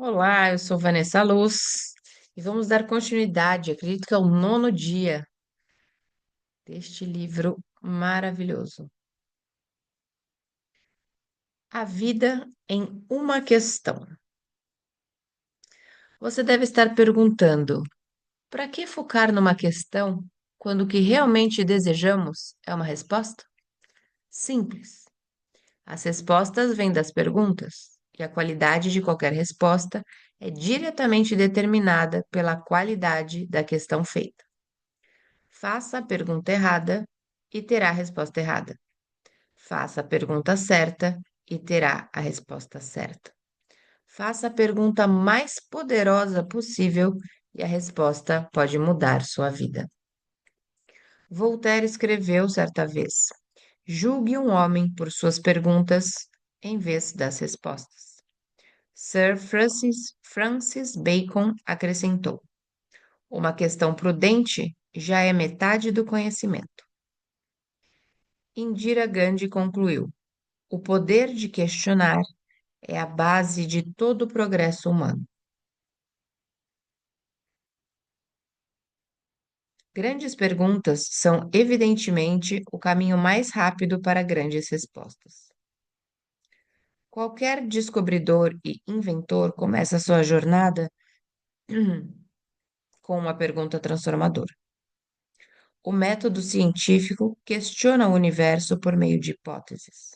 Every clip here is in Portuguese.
Olá, eu sou Vanessa Luz e vamos dar continuidade, acredito que é o nono dia deste livro maravilhoso. A vida em uma questão. Você deve estar perguntando: para que focar numa questão quando o que realmente desejamos é uma resposta? Simples. As respostas vêm das perguntas e a qualidade de qualquer resposta é diretamente determinada pela qualidade da questão feita. Faça a pergunta errada e terá a resposta errada. Faça a pergunta certa e terá a resposta certa. Faça a pergunta mais poderosa possível e a resposta pode mudar sua vida. Voltaire escreveu certa vez: julgue um homem por suas perguntas em vez das respostas. Sir Francis Bacon acrescentou: uma questão prudente já é metade do conhecimento. Indira Gandhi concluiu: o poder de questionar é a base de todo o progresso humano. Grandes perguntas são, evidentemente, o caminho mais rápido para grandes respostas. Qualquer descobridor e inventor começa sua jornada com uma pergunta transformadora. O método científico questiona o universo por meio de hipóteses.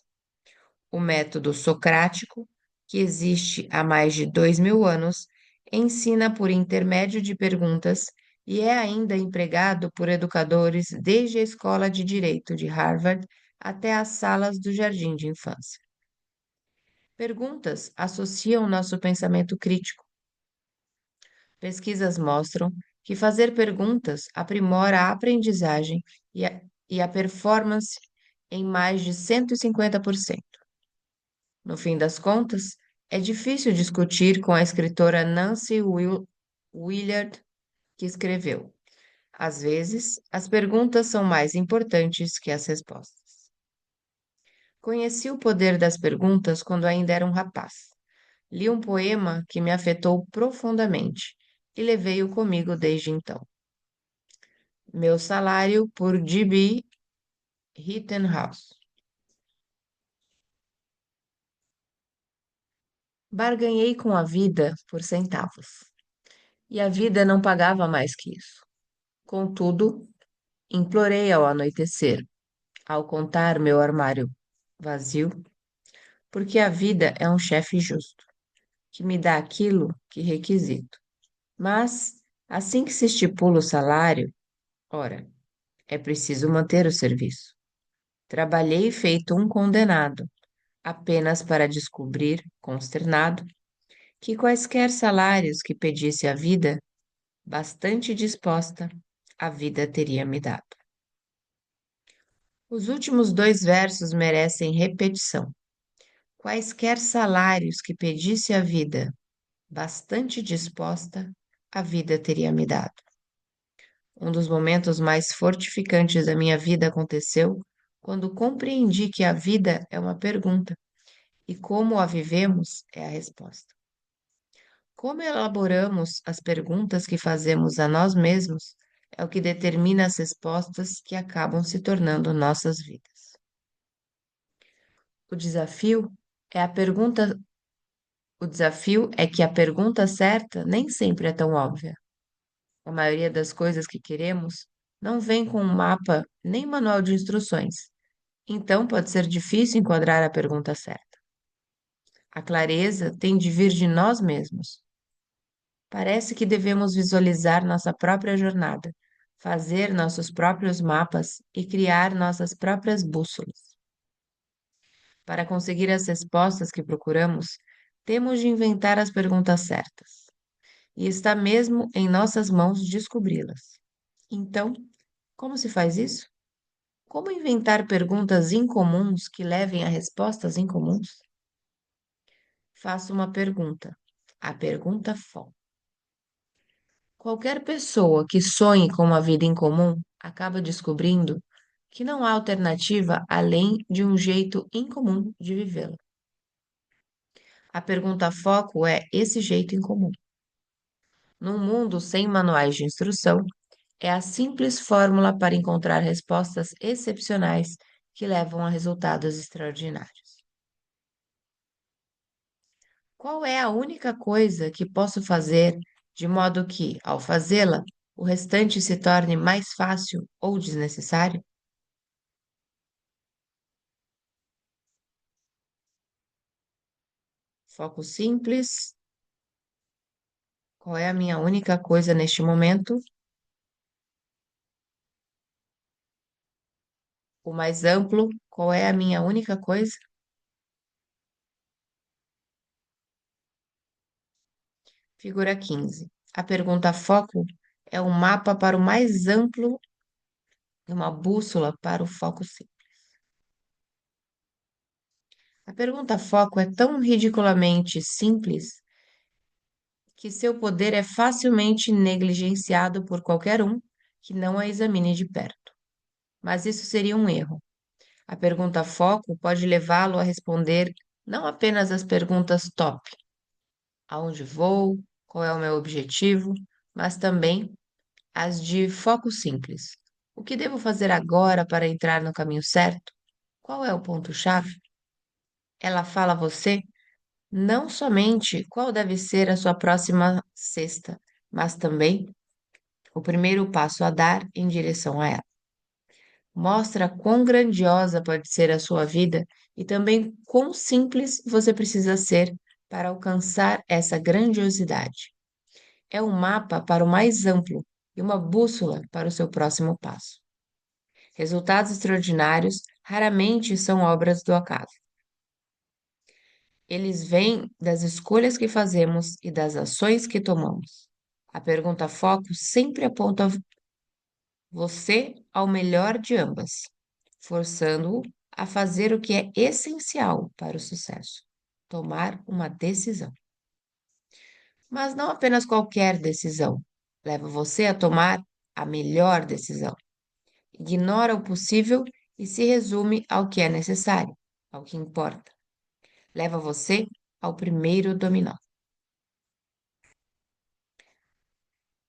O método socrático, que existe há mais de 2000 anos, ensina por intermédio de perguntas e é ainda empregado por educadores desde a Escola de Direito de Harvard até as salas do jardim de infância. Perguntas associam nosso pensamento crítico. Pesquisas mostram que fazer perguntas aprimora a aprendizagem e a performance em mais de 150%. No fim das contas, é difícil discutir com a escritora Nancy Willard, que escreveu: às vezes, as perguntas são mais importantes que as respostas. Conheci o poder das perguntas quando ainda era um rapaz. Li um poema que me afetou profundamente e levei-o comigo desde então. Meu salário por G.B. Rittenhouse. Barganhei com a vida por centavos, e a vida não pagava mais que isso. Contudo, implorei ao anoitecer, ao contar meu armário vazio, porque a vida é um chefe justo, que me dá aquilo que requisito. Mas, assim que se estipula o salário, ora, é preciso manter o serviço. Trabalhei feito um condenado, apenas para descobrir, consternado, que quaisquer salários que pedisse a vida, bastante disposta, a vida teria me dado. Os últimos dois versos merecem repetição. Quaisquer salários que pedisse a vida, bastante disposta, a vida teria me dado. Um dos momentos mais fortificantes da minha vida aconteceu quando compreendi que a vida é uma pergunta e como a vivemos é a resposta. Como elaboramos as perguntas que fazemos a nós mesmos é o que determina as respostas que acabam se tornando nossas vidas. O desafio é a pergunta, o desafio é que a pergunta certa nem sempre é tão óbvia. A maioria das coisas que queremos não vem com um mapa nem manual de instruções. Então pode ser difícil enquadrar a pergunta certa. A clareza tem de vir de nós mesmos. Parece que devemos visualizar nossa própria jornada, fazer nossos próprios mapas e criar nossas próprias bússolas. Para conseguir as respostas que procuramos, temos de inventar as perguntas certas. E está mesmo em nossas mãos descobri-las. Então, como se faz isso? Como inventar perguntas incomuns que levem a respostas incomuns? Faço uma pergunta. A pergunta FOM. Qualquer pessoa que sonhe com uma vida incomum acaba descobrindo que não há alternativa além de um jeito incomum de vivê-la. A pergunta foco é esse jeito em comum. Num mundo sem manuais de instrução, é a simples fórmula para encontrar respostas excepcionais que levam a resultados extraordinários. Qual é a única coisa que posso fazer de modo que, ao fazê-la, o restante se torne mais fácil ou desnecessário? Foco simples. Qual é a minha única coisa neste momento? O mais amplo. Qual é a minha única coisa? Figura 15. A pergunta foco é um mapa para o mais amplo e uma bússola para o foco simples. A pergunta foco é tão ridiculamente simples que seu poder é facilmente negligenciado por qualquer um que não a examine de perto. Mas isso seria um erro. A pergunta foco pode levá-lo a responder não apenas as perguntas top: aonde vou, qual é o meu objetivo, mas também as de foco simples. O que devo fazer agora para entrar no caminho certo? Qual é o ponto-chave? Ela fala a você não somente qual deve ser a sua próxima cesta, mas também o primeiro passo a dar em direção a ela. Mostra quão grandiosa pode ser a sua vida e também quão simples você precisa ser para alcançar essa grandiosidade. É um mapa para o mais amplo e uma bússola para o seu próximo passo. Resultados extraordinários raramente são obras do acaso. Eles vêm das escolhas que fazemos e das ações que tomamos. A pergunta foco sempre aponta você ao melhor de ambas, forçando-o a fazer o que é essencial para o sucesso: tomar uma decisão. Mas não apenas qualquer decisão. Leva você a tomar a melhor decisão. Ignora o possível e se resume ao que é necessário, ao que importa. Leva você ao primeiro dominó.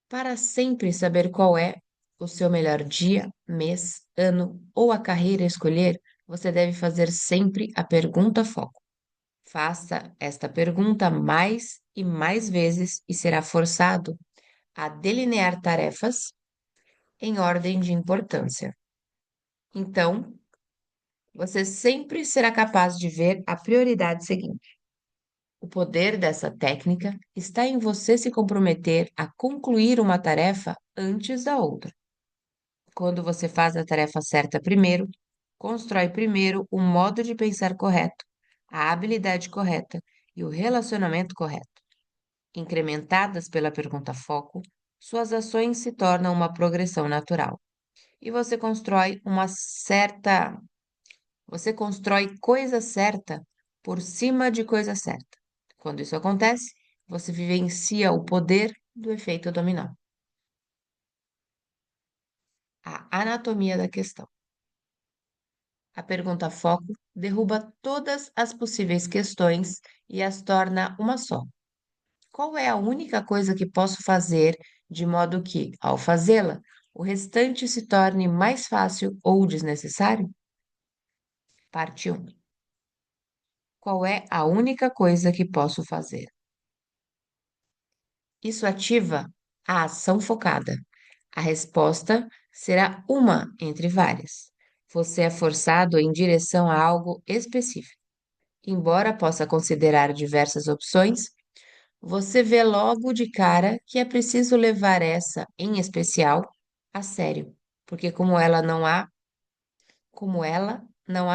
Para sempre saber qual é o seu melhor dia, mês, ano ou a carreira a escolher, você deve fazer sempre a pergunta foco. Faça esta pergunta mais e mais vezes e será forçado a delinear tarefas em ordem de importância. Então, você sempre será capaz de ver a prioridade seguinte. O poder dessa técnica está em você se comprometer a concluir uma tarefa antes da outra. Quando você faz a tarefa certa primeiro, constrói primeiro o modo de pensar correto, a habilidade correta e o relacionamento correto. Incrementadas pela pergunta foco, suas ações se tornam uma progressão natural. E você constrói coisa certa por cima de coisa certa. Quando isso acontece, você vivencia o poder do efeito dominó. A anatomia da questão. A pergunta foco derruba todas as possíveis questões e as torna uma só. Qual é a única coisa que posso fazer de modo que, ao fazê-la, o restante se torne mais fácil ou desnecessário? Parte 1. Qual é a única coisa que posso fazer? Isso ativa a ação focada. A resposta será uma entre várias. Você é forçado em direção a algo específico. Embora possa considerar diversas opções, você vê logo de cara que é preciso levar essa, em especial, a sério, porque como ela, não há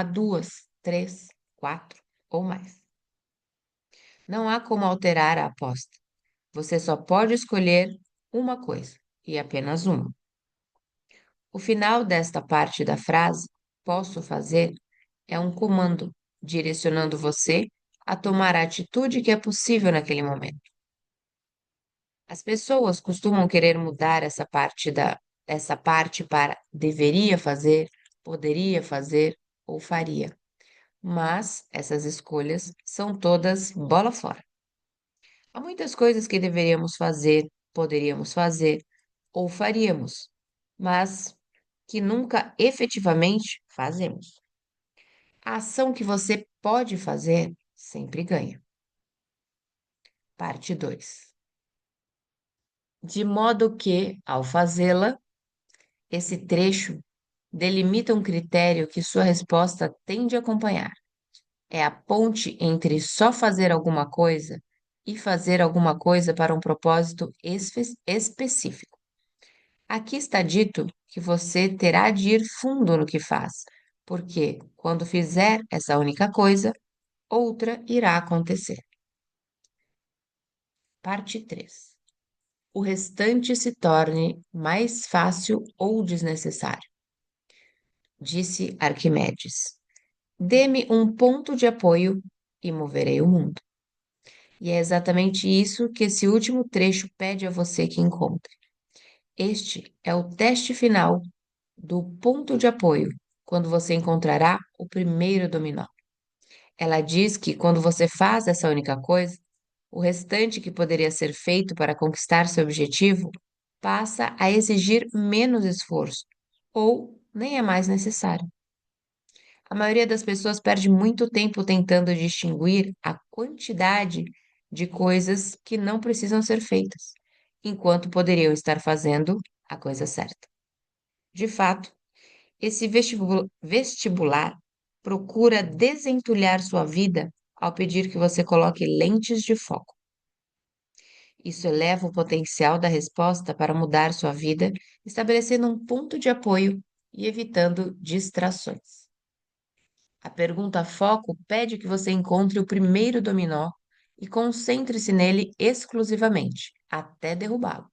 duas, três, quatro ou mais. Não há como alterar a aposta. Você só pode escolher uma coisa, e apenas uma. O final desta parte da frase, posso fazer, é um comando direcionando você a tomar a atitude que é possível naquele momento. As pessoas costumam querer mudar essa parte para deveria fazer, poderia fazer ou faria. mas essas escolhas são todas bola fora. Há muitas coisas que deveríamos fazer, poderíamos fazer ou faríamos, mas que nunca efetivamente fazemos. A ação que você pode fazer sempre ganha. Parte 2. De modo que, ao fazê-la, esse trecho delimita um critério que sua resposta tende a acompanhar. É a ponte entre só fazer alguma coisa e fazer alguma coisa para um propósito específico. Aqui está dito que você terá de ir fundo no que faz, porque quando fizer essa única coisa, outra irá acontecer. Parte 3. O restante se torne mais fácil ou desnecessário. Disse Arquimedes: Dê-me um ponto de apoio e moverei o mundo. E é exatamente isso que esse último trecho pede a você que encontre. Este é o teste final do ponto de apoio, quando você encontrará o primeiro dominó. Ela diz que quando você faz essa única coisa, o restante que poderia ser feito para conquistar seu objetivo passa a exigir menos esforço ou nem é mais necessário. A maioria das pessoas perde muito tempo tentando distinguir a quantidade de coisas que não precisam ser feitas, enquanto poderiam estar fazendo a coisa certa. De fato, esse vestibular procura desentulhar sua vida ao pedir que você coloque lentes de foco. Isso eleva o potencial da resposta para mudar sua vida, estabelecendo um ponto de apoio e evitando distrações. A pergunta foco pede que você encontre o primeiro dominó e concentre-se nele exclusivamente, até derrubá-lo.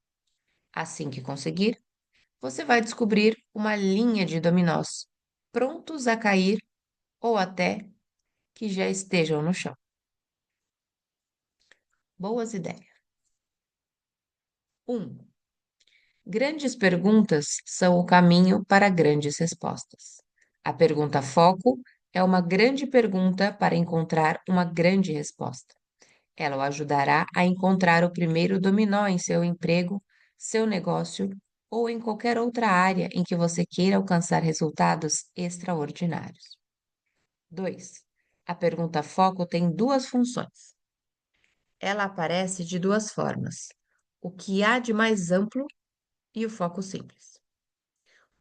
Assim que conseguir, você vai descobrir uma linha de dominós, prontos a cair ou até que já estejam no chão. Boas ideias. 1. Grandes perguntas são o caminho para grandes respostas. A pergunta foco é uma grande pergunta para encontrar uma grande resposta. Ela o ajudará a encontrar o primeiro dominó em seu emprego, seu negócio ou em qualquer outra área em que você queira alcançar resultados extraordinários. 2. A pergunta foco tem duas funções. Ela aparece de duas formas: o que há de mais amplo e o foco simples.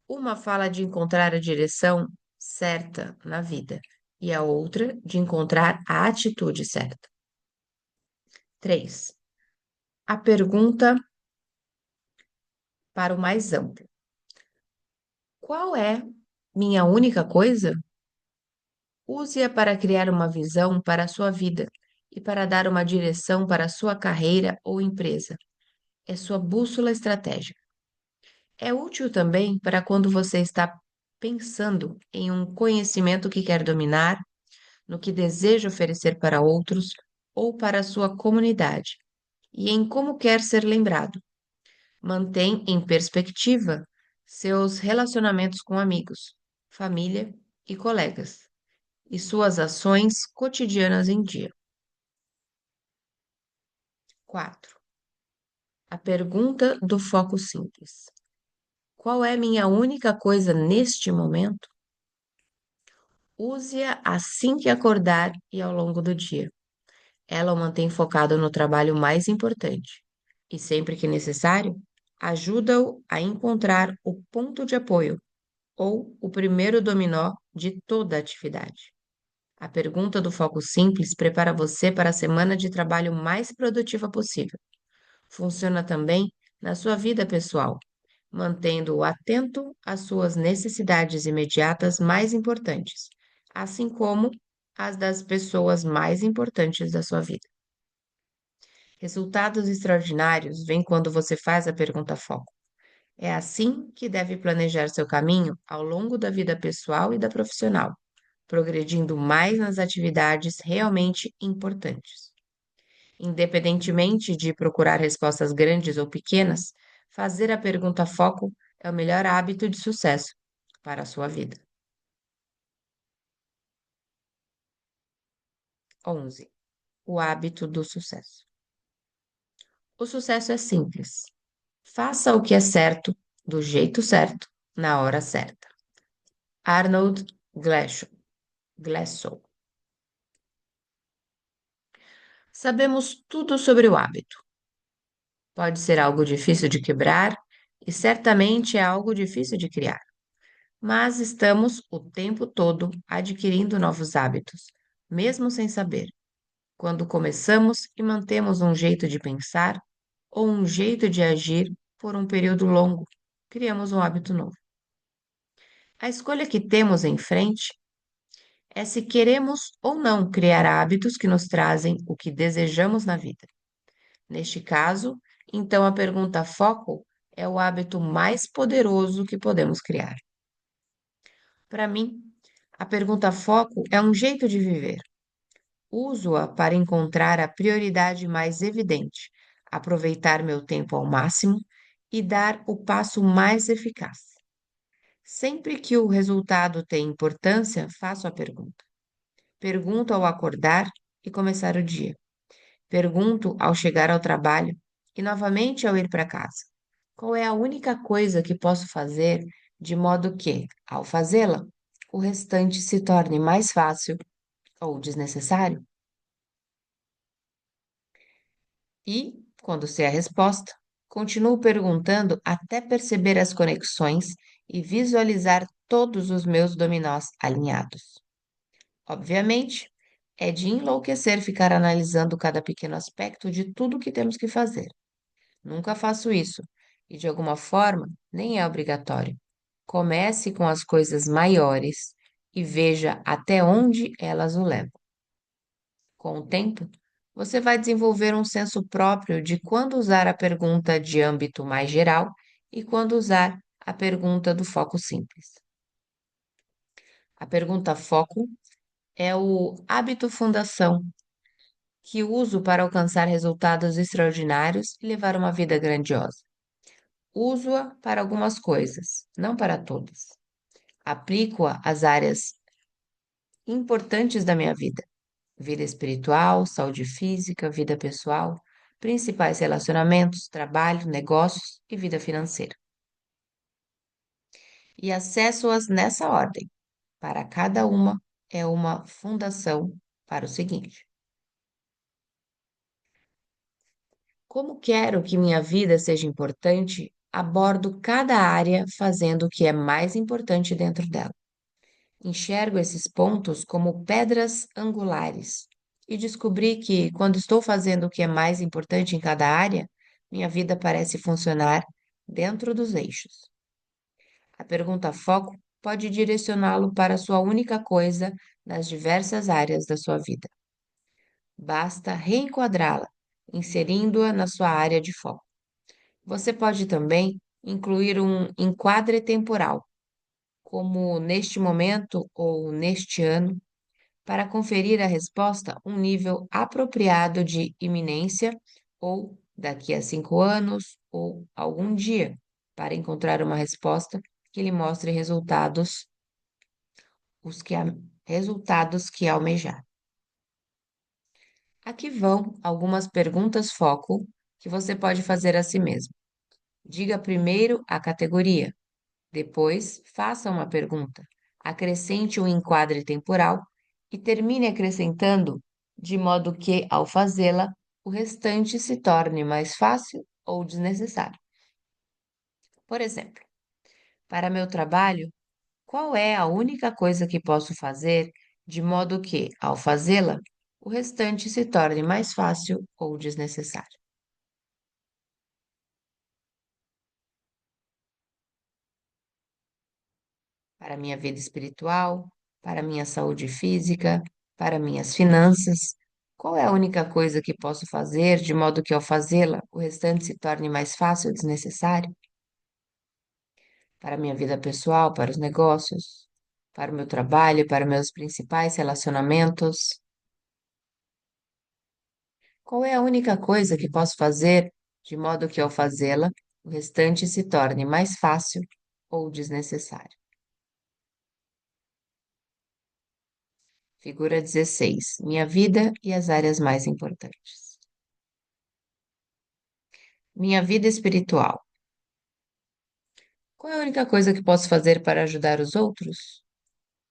Uma fala de encontrar a direção certa na vida e a outra de encontrar a atitude certa. 3. A pergunta para o mais amplo. Qual é minha única coisa? Use-a para criar uma visão para a sua vida e para dar uma direção para a sua carreira ou empresa. É sua bússola estratégica. É útil também para quando você está pensando em um conhecimento que quer dominar, no que deseja oferecer para outros ou para a sua comunidade, e em como quer ser lembrado. Mantém em perspectiva seus relacionamentos com amigos, família e colegas, e suas ações cotidianas em dia. 4. A pergunta do foco simples. Qual é minha única coisa neste momento? Use-a assim que acordar e ao longo do dia. Ela o mantém focado no trabalho mais importante e, sempre que necessário, ajuda-o a encontrar o ponto de apoio ou o primeiro dominó de toda a atividade. A pergunta do foco simples prepara você para a semana de trabalho mais produtiva possível. Funciona também na sua vida pessoal, mantendo-o atento às suas necessidades imediatas mais importantes, assim como as das pessoas mais importantes da sua vida. Resultados extraordinários vêm quando você faz a pergunta foco. É assim que deve planejar seu caminho ao longo da vida pessoal e da profissional, progredindo mais nas atividades realmente importantes. Independentemente de procurar respostas grandes ou pequenas, fazer a pergunta foco é o melhor hábito de sucesso para a sua vida. 11. O hábito do sucesso. O sucesso é simples. Faça o que é certo, do jeito certo, na hora certa. Arnold Glasgow. Sabemos tudo sobre o hábito. Pode ser algo difícil de quebrar e certamente é algo difícil de criar. Mas estamos o tempo todo adquirindo novos hábitos, mesmo sem saber. Quando começamos e mantemos um jeito de pensar ou um jeito de agir por um período longo, criamos um hábito novo. A escolha que temos em frente é se queremos ou não criar hábitos que nos trazem o que desejamos na vida. Neste caso, então a pergunta foco é o hábito mais poderoso que podemos criar. Para mim, a pergunta foco é um jeito de viver. Uso-a para encontrar a prioridade mais evidente, aproveitar meu tempo ao máximo e dar o passo mais eficaz. Sempre que o resultado tem importância, faço a pergunta. Pergunto ao acordar e começar o dia. Pergunto ao chegar ao trabalho e novamente ao ir para casa. Qual é a única coisa que posso fazer de modo que, ao fazê-la, o restante se torne mais fácil ou desnecessário? E, quando sei a resposta, continuo perguntando até perceber as conexões e visualizar todos os meus dominós alinhados. Obviamente, é de enlouquecer ficar analisando cada pequeno aspecto de tudo o que temos que fazer. Nunca faço isso e, de alguma forma, nem é obrigatório. Comece com as coisas maiores e veja até onde elas o levam. Com o tempo, você vai desenvolver um senso próprio de quando usar a pergunta de âmbito mais geral e quando usar a pergunta do foco simples. A pergunta foco é o hábito fundação que uso para alcançar resultados extraordinários e levar uma vida grandiosa. Uso-a para algumas coisas, não para todas. Aplico-a às áreas importantes da minha vida: vida espiritual, saúde física, vida pessoal, principais relacionamentos, trabalho, negócios e vida financeira. E acesso-as nessa ordem. Para cada uma é uma fundação para o seguinte. Como quero que minha vida seja importante, abordo cada área fazendo o que é mais importante dentro dela. Enxergo esses pontos como pedras angulares e descobri que, quando estou fazendo o que é mais importante em cada área, minha vida parece funcionar dentro dos eixos. A pergunta foco pode direcioná-lo para sua única coisa nas diversas áreas da sua vida. Basta reenquadrá-la, inserindo-a na sua área de foco. Você pode também incluir um enquadre temporal, como neste momento ou neste ano, para conferir a resposta um nível apropriado de iminência ou daqui a 5 anos ou algum dia, para encontrar uma resposta que lhe mostre resultados que almejar. Aqui vão algumas perguntas foco que você pode fazer a si mesmo. Diga primeiro a categoria, depois faça uma pergunta, acrescente um enquadre temporal e termine acrescentando, de modo que, ao fazê-la, o restante se torne mais fácil ou desnecessário. Por exemplo, para meu trabalho, qual é a única coisa que posso fazer de modo que, ao fazê-la, o restante se torne mais fácil ou desnecessário? Para minha vida espiritual, para minha saúde física, para minhas finanças. Qual é a única coisa que posso fazer de modo que, ao fazê-la, o restante se torne mais fácil ou desnecessário? Para minha vida pessoal, para os negócios, para o meu trabalho, para meus principais relacionamentos. Qual é a única coisa que posso fazer de modo que, ao fazê-la, o restante se torne mais fácil ou desnecessário? Figura 16. Minha vida e as áreas mais importantes. Minha vida espiritual. Qual é a única coisa que posso fazer para ajudar os outros?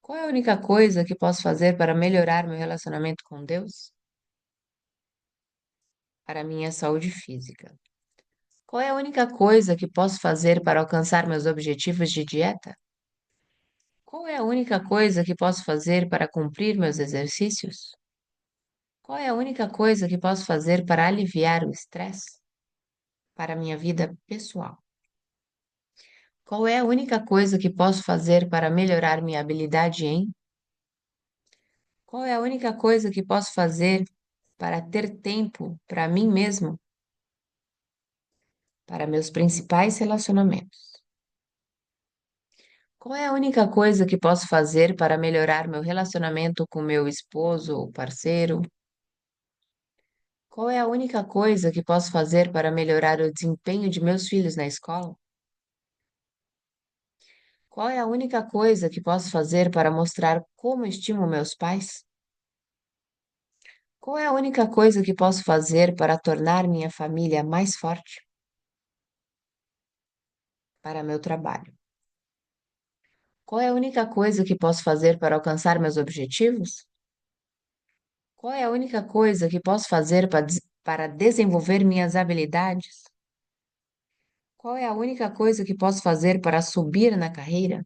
Qual é a única coisa que posso fazer para melhorar meu relacionamento com Deus? Para minha saúde física. Qual é a única coisa que posso fazer para alcançar meus objetivos de dieta? Qual é a única coisa que posso fazer para cumprir meus exercícios? Qual é a única coisa que posso fazer para aliviar o estresse? Para minha vida pessoal. Qual é a única coisa que posso fazer para melhorar minha habilidade em? Qual é a única coisa que posso fazer para ter tempo para mim mesmo? Para meus principais relacionamentos. Qual é a única coisa que posso fazer para melhorar meu relacionamento com meu esposo ou parceiro? Qual é a única coisa que posso fazer para melhorar o desempenho de meus filhos na escola? Qual é a única coisa que posso fazer para mostrar como estimo meus pais? Qual é a única coisa que posso fazer para tornar minha família mais forte? Para meu trabalho. Qual é a única coisa que posso fazer para alcançar meus objetivos? Qual é a única coisa que posso fazer para desenvolver minhas habilidades? Qual é a única coisa que posso fazer para subir na carreira?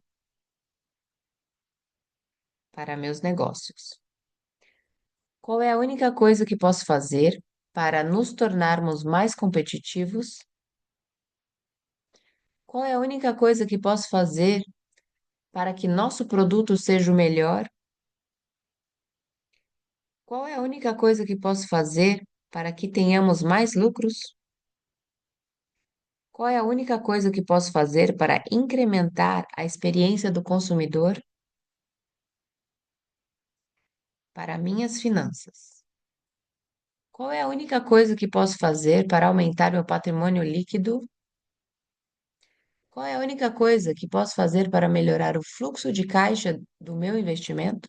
Para meus negócios. Qual é a única coisa que posso fazer para nos tornarmos mais competitivos? Qual é a única coisa que posso fazer para que nosso produto seja o melhor? Qual é a única coisa que posso fazer para que tenhamos mais lucros? Qual é a única coisa que posso fazer para incrementar a experiência do consumidor? Para minhas finanças. Qual é a única coisa que posso fazer para aumentar meu patrimônio líquido? Qual é a única coisa que posso fazer para melhorar o fluxo de caixa do meu investimento?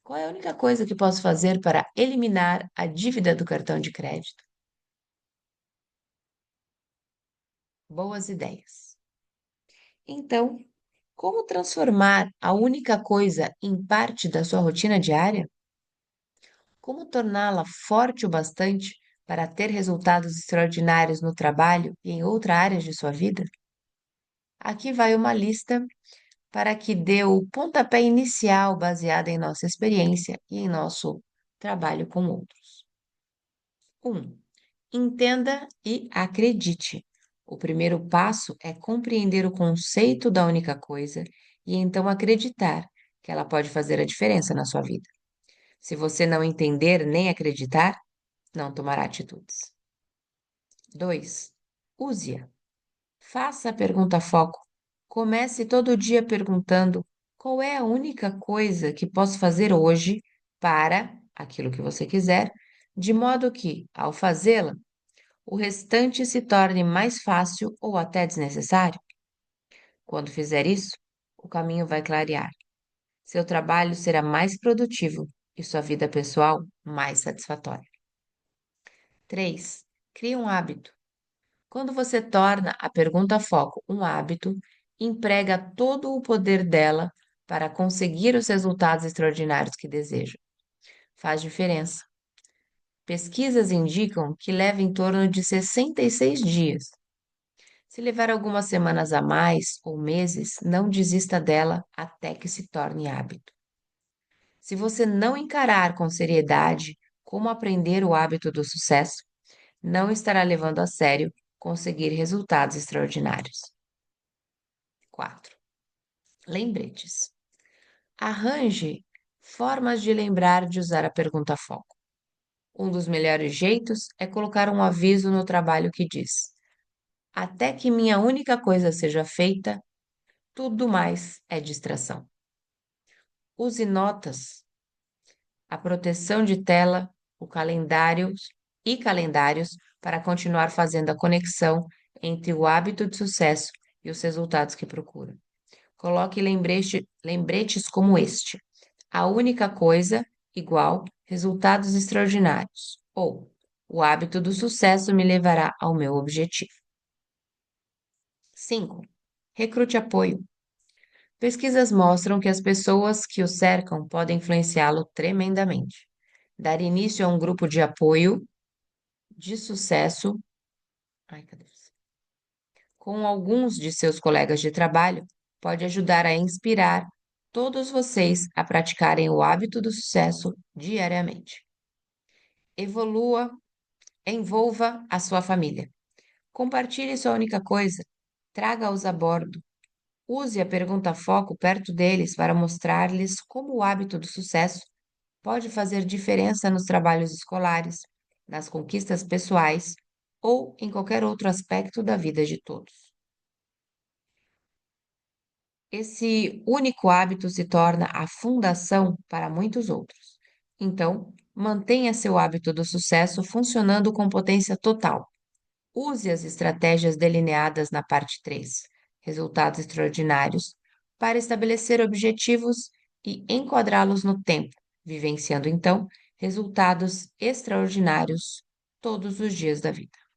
Qual é a única coisa que posso fazer para eliminar a dívida do cartão de crédito? Boas ideias. Então, como transformar a única coisa em parte da sua rotina diária? Como torná-la forte o bastante para ter resultados extraordinários no trabalho e em outras áreas de sua vida? Aqui vai uma lista para que dê o pontapé inicial baseado em nossa experiência e em nosso trabalho com outros. 1. Entenda e acredite. O primeiro passo é compreender o conceito da única coisa e então acreditar que ela pode fazer a diferença na sua vida. Se você não entender nem acreditar, não tomará atitudes. 2. Use-a. Faça a pergunta foco. Comece todo dia perguntando qual é a única coisa que posso fazer hoje para aquilo que você quiser, de modo que, ao fazê-la, o restante se torne mais fácil ou até desnecessário. Quando fizer isso, o caminho vai clarear. Seu trabalho será mais produtivo e sua vida pessoal mais satisfatória. 3. Crie um hábito. Quando você torna a pergunta foco um hábito, emprega todo o poder dela para conseguir os resultados extraordinários que deseja. Faz diferença. Pesquisas indicam que leva em torno de 66 dias. Se levar algumas semanas a mais ou meses, não desista dela até que se torne hábito. Se você não encarar com seriedade como aprender o hábito do sucesso, não estará levando a sério conseguir resultados extraordinários. 4. Lembretes. Arranje formas de lembrar de usar a pergunta foco. Um dos melhores jeitos é colocar um aviso no trabalho que diz: até que minha única coisa seja feita, tudo mais é distração. Use notas, a proteção de tela, o calendário e calendários para continuar fazendo a conexão entre o hábito de sucesso e os resultados que procura. Coloque lembretes como este. A única coisa igual resultados extraordinários. Ou o hábito do sucesso me levará ao meu objetivo. 5. Recrute apoio. Pesquisas mostram que as pessoas que o cercam podem influenciá-lo tremendamente. Dar início a um grupo de apoio de sucesso, ai, cadê você? Com alguns de seus colegas de trabalho pode ajudar a inspirar todos vocês a praticarem o hábito do sucesso diariamente. Evolua, envolva a sua família. Compartilhe sua única coisa, traga-os a bordo. Use a pergunta foco perto deles para mostrar-lhes como o hábito do sucesso pode fazer diferença nos trabalhos escolares, nas conquistas pessoais ou em qualquer outro aspecto da vida de todos. Esse único hábito se torna a fundação para muitos outros. Então, mantenha seu hábito do sucesso funcionando com potência total. Use as estratégias delineadas na parte 3, resultados extraordinários, para estabelecer objetivos e enquadrá-los no tempo, vivenciando então resultados extraordinários todos os dias da vida.